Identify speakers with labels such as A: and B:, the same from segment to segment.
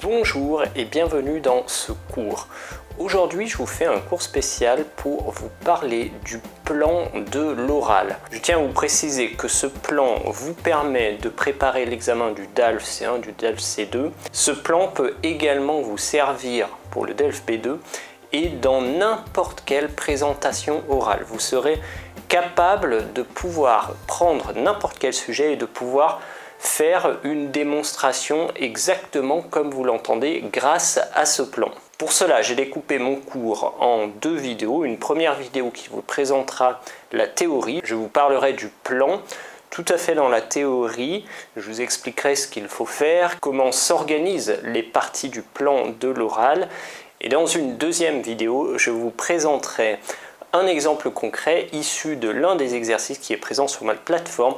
A: Bonjour et bienvenue dans ce cours. Aujourd'hui, je vous fais un cours spécial pour vous parler du plan de l'oral. Je tiens à vous préciser que ce plan vous permet de préparer l'examen du DALF C1, du DALF C2. Ce plan peut également vous servir pour le DALF B2 et dans n'importe quelle présentation orale. Vous serez capable de pouvoir prendre n'importe quel sujet et de pouvoir faire une démonstration exactement comme vous l'entendez grâce à ce plan. Pour cela, j'ai découpé mon cours en deux vidéos. Une première vidéo qui vous présentera la théorie. Je vous parlerai du plan tout à fait dans la théorie. Je vous expliquerai ce qu'il faut faire, comment s'organisent les parties du plan de l'oral. Et dans une deuxième vidéo, je vous présenterai un exemple concret issu de l'un des exercices qui est présent sur ma plateforme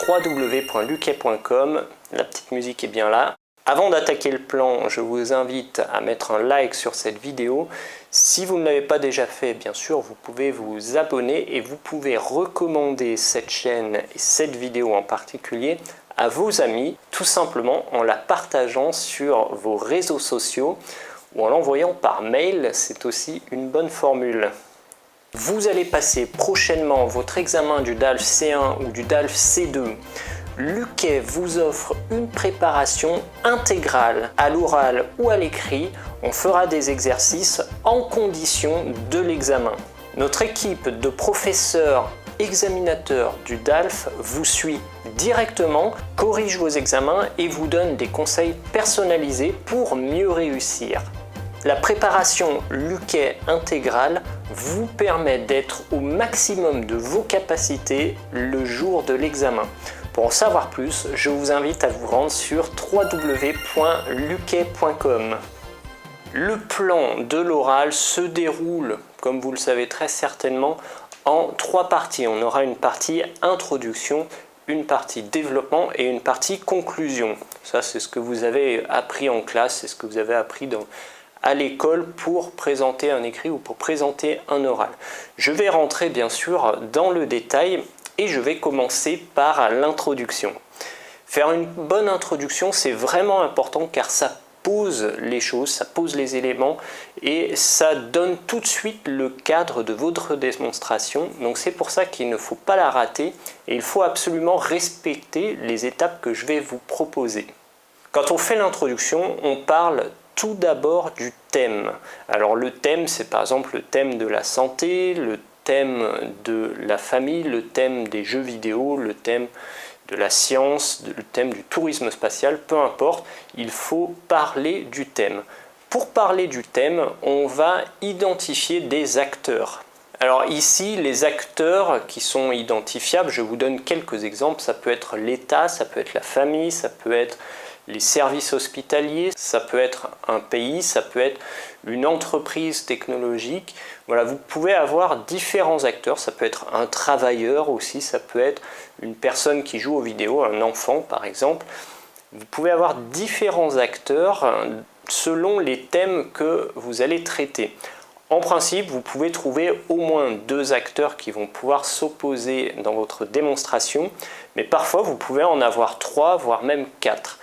A: www.luquet.com. La petite musique est bien là. Avant d'attaquer le plan, je vous invite à mettre un like sur cette vidéo. Si vous ne l'avez pas déjà fait, bien sûr, vous pouvez vous abonner et vous pouvez recommander cette chaîne et cette vidéo en particulier à vos amis, tout simplement en la partageant sur vos réseaux sociaux ou en l'envoyant par mail. C'est aussi une bonne formule. Vous allez passer prochainement votre examen du DALF C1 ou du DALF C2. Luquet vous offre une préparation intégrale à l'oral ou à l'écrit. On fera des exercices en condition de l'examen. Notre équipe de professeurs examinateurs du DALF vous suit directement, corrige vos examens et vous donne des conseils personnalisés pour mieux réussir. La préparation Luquet intégrale vous permet d'être au maximum de vos capacités le jour de l'examen. Pour en savoir plus, je vous invite à vous rendre sur www.luquet.com. Le plan de l'oral se déroule, comme vous le savez très certainement, en trois parties. On aura une partie introduction, une partie développement et une partie conclusion. Ça, c'est ce que vous avez appris en classe, c'est ce que vous avez appris à l'école pour présenter un écrit ou pour présenter un oral. Je vais rentrer bien sûr dans le détail et je vais commencer par l'introduction. Faire une bonne introduction, c'est vraiment important car ça pose les choses, ça pose les éléments et ça donne tout de suite le cadre de votre démonstration. Donc c'est pour ça qu'il ne faut pas la rater et il faut absolument respecter les étapes que je vais vous proposer. Quand on fait l'introduction, on parle tout d'abord du thème. Alors le thème, c'est par exemple le thème de la santé, le thème de la famille, le thème des jeux vidéo, le thème de la science, le thème du tourisme spatial, peu importe, il faut parler du thème. Pour parler du thème, on va identifier des acteurs. Alors ici, les acteurs qui sont identifiables, je vous donne quelques exemples, ça peut être l'État, ça peut être la famille, ça peut être les services hospitaliers, ça peut être un pays, ça peut être une entreprise technologique. Voilà, vous pouvez avoir différents acteurs, ça peut être un travailleur aussi, ça peut être une personne qui joue aux vidéos, un enfant par exemple. Vous pouvez avoir différents acteurs selon les thèmes que vous allez traiter. En principe, vous pouvez trouver au moins deux acteurs qui vont pouvoir s'opposer dans votre démonstration, mais parfois vous pouvez en avoir trois, voire même quatre.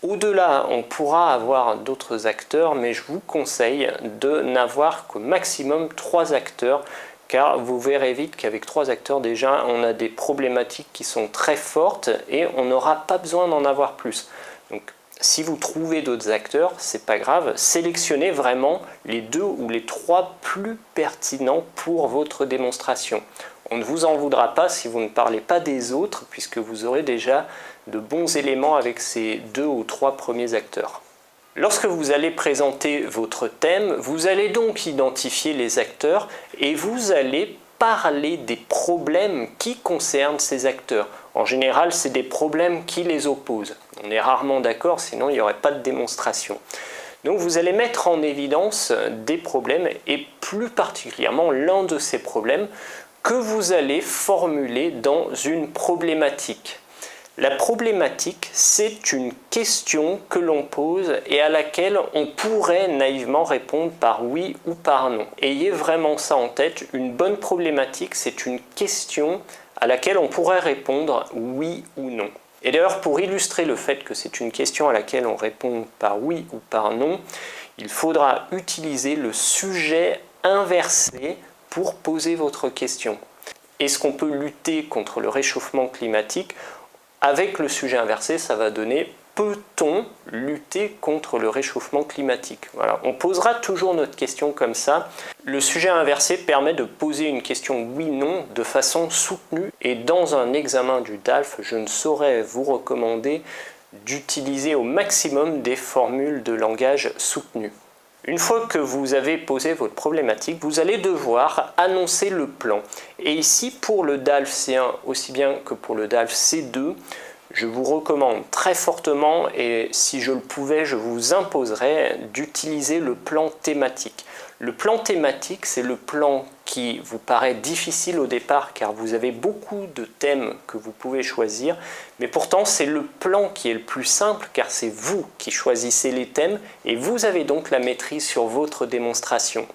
A: Au-delà, on pourra avoir d'autres acteurs, mais je vous conseille de n'avoir qu'au maximum 3 acteurs, car vous verrez vite qu'avec 3 acteurs, déjà, on a des problématiques qui sont très fortes et on n'aura pas besoin d'en avoir plus. Donc, si vous trouvez d'autres acteurs, c'est pas grave, sélectionnez vraiment les 2 ou les 3 plus pertinents pour votre démonstration. On ne vous en voudra pas si vous ne parlez pas des autres, puisque vous aurez déjà de bons éléments avec ces 2 ou 3 premiers acteurs. Lorsque vous allez présenter votre thème, vous allez donc identifier les acteurs et vous allez parler des problèmes qui concernent ces acteurs. En général, c'est des problèmes qui les opposent. On est rarement d'accord, sinon il n'y aurait pas de démonstration. Donc vous allez mettre en évidence des problèmes et plus particulièrement l'un de ces problèmes que vous allez formuler dans une problématique. La problématique, c'est une question que l'on pose et à laquelle on pourrait naïvement répondre par oui ou par non. Ayez vraiment ça en tête, une bonne problématique, c'est une question à laquelle on pourrait répondre oui ou non. Et d'ailleurs, pour illustrer le fait que c'est une question à laquelle on répond par oui ou par non, il faudra utiliser le sujet inversé pour poser votre question. Est-ce qu'on peut lutter contre le réchauffement climatique? Avec le sujet inversé, ça va donner « Peut-on lutter contre le réchauffement climatique ?» Voilà, on posera toujours notre question comme ça. Le sujet inversé permet de poser une question oui-non de façon soutenue. Et dans un examen du DALF, je ne saurais vous recommander d'utiliser au maximum des formules de langage soutenues. Une fois que vous avez posé votre problématique, vous allez devoir annoncer le plan. Et ici, pour le DALF C1, aussi bien que pour le DALF C2, je vous recommande très fortement, et si je le pouvais, je vous imposerais d'utiliser le plan thématique. Le plan thématique, c'est le plan qui vous paraît difficile au départ car vous avez beaucoup de thèmes que vous pouvez choisir, mais pourtant c'est le plan qui est le plus simple car c'est vous qui choisissez les thèmes et vous avez donc la maîtrise sur votre démonstration.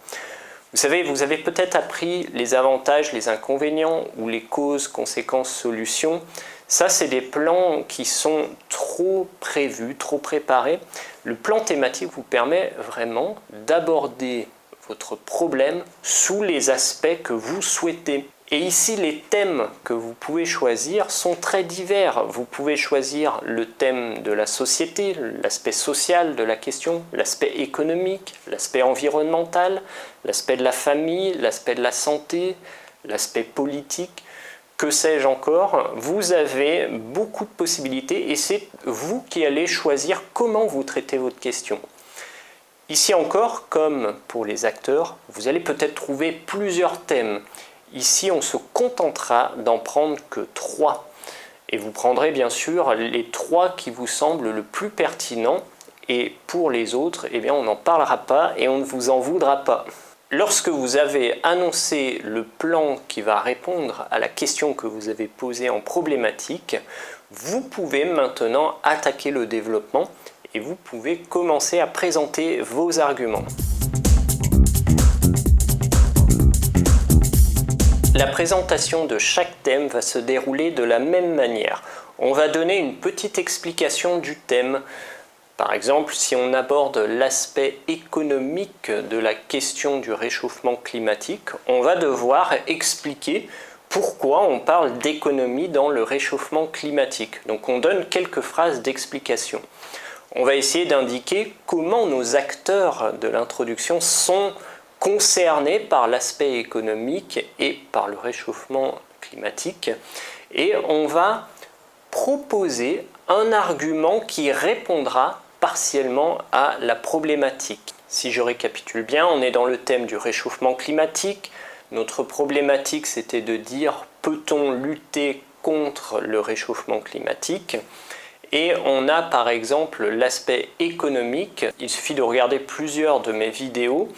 A: Vous savez, vous avez peut-être appris les avantages, les inconvénients ou les causes, conséquences, solutions. Ça, c'est des plans qui sont trop prévus, trop préparés. Le plan thématique vous permet vraiment d'aborder votre problème sous les aspects que vous souhaitez. Et ici, les thèmes que vous pouvez choisir sont très divers. Vous pouvez choisir le thème de la société, l'aspect social de la question, l'aspect économique, l'aspect environnemental, l'aspect de la famille, l'aspect de la santé, l'aspect politique. Que sais-je encore? Vous avez beaucoup de possibilités et c'est vous qui allez choisir comment vous traitez votre question. Ici encore, comme pour les acteurs, vous allez peut-être trouver plusieurs thèmes. Ici, on se contentera d'en prendre que 3. Et vous prendrez bien sûr les 3 qui vous semblent le plus pertinents. Et pour les autres, eh bien, on n'en parlera pas et on ne vous en voudra pas. Lorsque vous avez annoncé le plan qui va répondre à la question que vous avez posée en problématique, vous pouvez maintenant attaquer le développement et vous pouvez commencer à présenter vos arguments. La présentation de chaque thème va se dérouler de la même manière. On va donner une petite explication du thème. Par exemple, si on aborde l'aspect économique de la question du réchauffement climatique, on va devoir expliquer pourquoi on parle d'économie dans le réchauffement climatique. Donc on donne quelques phrases d'explication. On va essayer d'indiquer comment nos acteurs de l'introduction sont concernés par l'aspect économique et par le réchauffement climatique. Et on va proposer un argument qui répondra partiellement à la problématique. Si je récapitule bien, on est dans le thème du réchauffement climatique. Notre problématique, c'était de dire peut-on lutter contre le réchauffement climatique? Et on a par exemple l'aspect économique. Il suffit de regarder plusieurs de mes vidéos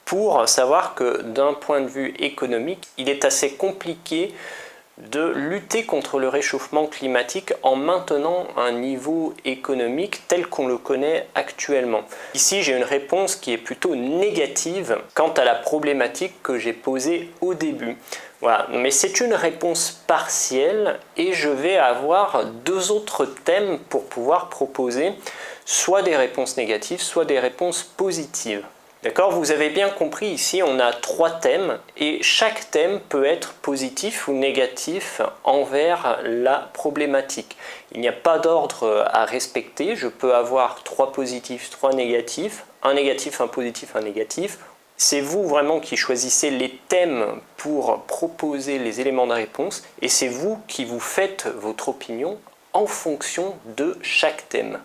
A: pour savoir que d'un point de vue économique, il est assez compliqué de lutter contre le réchauffement climatique en maintenant un niveau économique tel qu'on le connaît actuellement. Ici, j'ai une réponse qui est plutôt négative quant à la problématique que j'ai posée au début. Voilà, mais c'est une réponse partielle et je vais avoir 2 autres thèmes pour pouvoir proposer soit des réponses négatives, soit des réponses positives. D'accord, vous avez bien compris, ici on a 3 thèmes et chaque thème peut être positif ou négatif envers la problématique. Il n'y a pas d'ordre à respecter, je peux avoir 3 positifs, 3 négatifs, un négatif, un positif, un négatif. C'est vous vraiment qui choisissez les thèmes pour proposer les éléments de réponse et c'est vous qui vous faites votre opinion en fonction de chaque thème.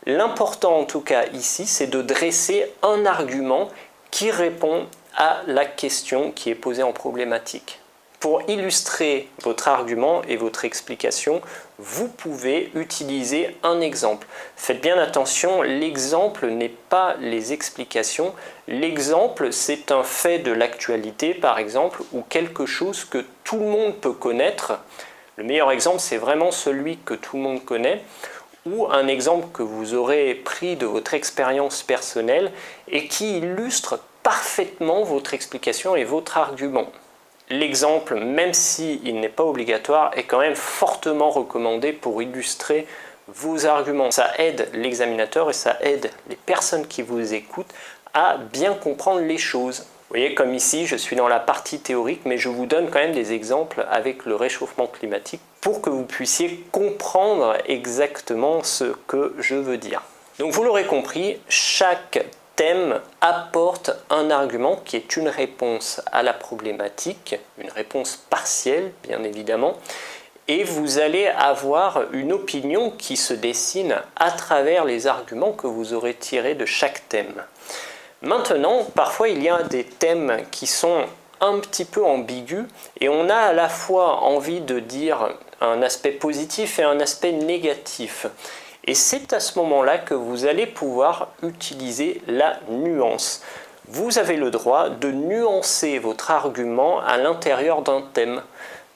A: L'important en tout cas ici, c'est de dresser un argument qui répond à la question qui est posée en problématique. Pour illustrer votre argument et votre explication, vous pouvez utiliser un exemple. Faites bien attention, l'exemple n'est pas les explications. L'exemple, c'est un fait de l'actualité, par exemple, ou quelque chose que tout le monde peut connaître. Le meilleur exemple, c'est vraiment celui que tout le monde connaît, ou un exemple que vous aurez pris de votre expérience personnelle et qui illustre parfaitement votre explication et votre argument. l'exemple, même s'il n'est pas obligatoire, est quand même fortement recommandé pour illustrer vos arguments. Ça aide l'examinateur et ça aide les personnes qui vous écoutent à bien comprendre les choses. Vous voyez, comme ici, je suis dans la partie théorique, mais je vous donne quand même des exemples avec le réchauffement climatique pour que vous puissiez comprendre exactement ce que je veux dire. Donc vous l'aurez compris, chaque thème apporte un argument qui est une réponse à la problématique, une réponse partielle bien évidemment, et vous allez avoir une opinion qui se dessine à travers les arguments que vous aurez tirés de chaque thème. Maintenant, parfois il y a des thèmes qui sont un petit peu ambigus et on a à la fois envie de dire un aspect positif et un aspect négatif. Et c'est à ce moment-là que vous allez pouvoir utiliser la nuance. Vous avez le droit de nuancer votre argument à l'intérieur d'un thème.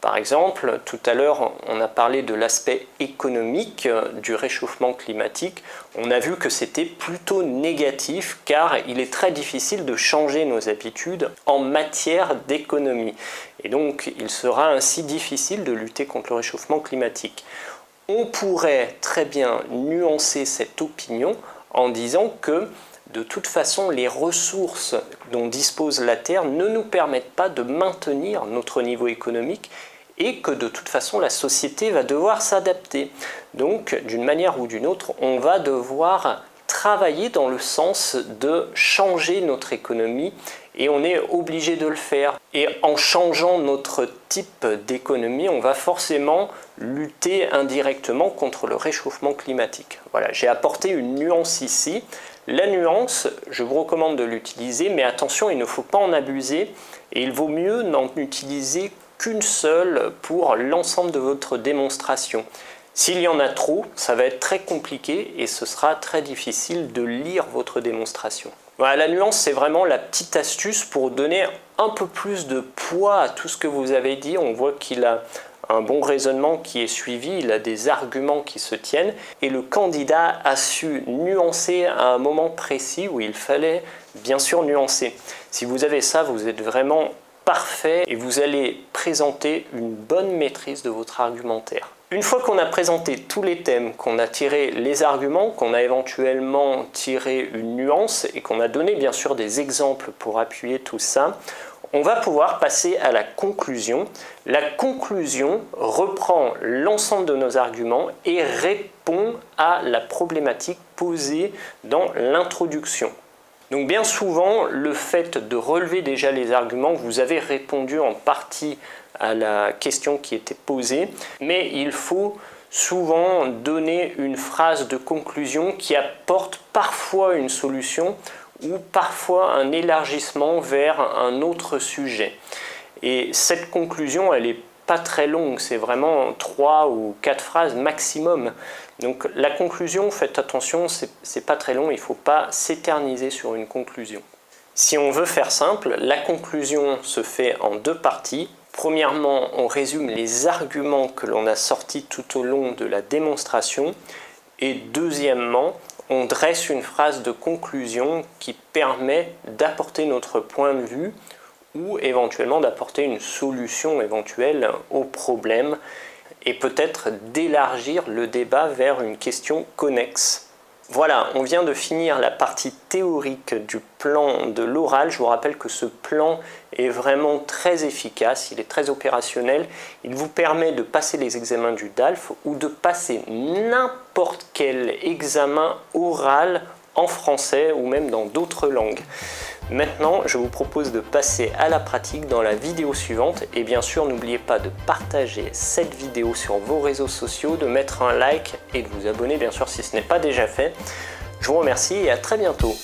A: Par exemple, tout à l'heure, on a parlé de l'aspect économique du réchauffement climatique. On a vu que c'était plutôt négatif car il est très difficile de changer nos habitudes en matière d'économie. Et donc, il sera ainsi difficile de lutter contre le réchauffement climatique. On pourrait très bien nuancer cette opinion en disant que de toute façon, les ressources dont dispose la Terre ne nous permettent pas de maintenir notre niveau économique et que de toute façon, la société va devoir s'adapter. Donc, d'une manière ou d'une autre, on va devoir travailler dans le sens de changer notre économie et on est obligé de le faire. Et en changeant notre type d'économie, on va forcément lutter indirectement contre le réchauffement climatique. Voilà, j'ai apporté une nuance ici. La nuance, je vous recommande de l'utiliser, mais attention, il ne faut pas en abuser et il vaut mieux n'en utiliser qu'une seule pour l'ensemble de votre démonstration. S'il y en a trop, ça va être très compliqué et ce sera très difficile de lire votre démonstration. Voilà, la nuance, c'est vraiment la petite astuce pour donner un peu plus de poids à tout ce que vous avez dit. On voit qu'il a un bon raisonnement qui est suivi, il a des arguments qui se tiennent et le candidat a su nuancer à un moment précis où il fallait bien sûr nuancer. Si vous avez ça, vous êtes vraiment parfait et vous allez présenter une bonne maîtrise de votre argumentaire. Une fois qu'on a présenté tous les thèmes, qu'on a tiré les arguments, qu'on a éventuellement tiré une nuance et qu'on a donné bien sûr des exemples pour appuyer tout ça, on va pouvoir passer à la conclusion. La conclusion reprend l'ensemble de nos arguments et répond à la problématique posée dans l'introduction. Donc bien souvent, le fait de relever déjà les arguments, vous avez répondu en partie à la question qui était posée, mais il faut souvent donner une phrase de conclusion qui apporte parfois une solution ou parfois un élargissement vers un autre sujet. Et cette conclusion, elle n'est pas très longue, c'est vraiment 3 ou 4 phrases maximum. Donc la conclusion, faites attention, c'est pas très long, il ne faut pas s'éterniser sur une conclusion. Si on veut faire simple, la conclusion se fait en 2 parties. Premièrement, on résume les arguments que l'on a sortis tout au long de la démonstration. Et deuxièmement, on dresse une phrase de conclusion qui permet d'apporter notre point de vue ou éventuellement d'apporter une solution éventuelle au problème et peut-être d'élargir le débat vers une question connexe. Voilà, on vient de finir la partie théorique du plan de l'oral. Je vous rappelle que ce plan est vraiment très efficace, il est très opérationnel. Il vous permet de passer les examens du DALF ou de passer n'importe quel examen oral en français ou même dans d'autres langues. Maintenant, je vous propose de passer à la pratique dans la vidéo suivante et bien sûr, n'oubliez pas de partager cette vidéo sur vos réseaux sociaux, de mettre un like et de vous abonner bien sûr si ce n'est pas déjà fait. Je vous remercie et à très bientôt.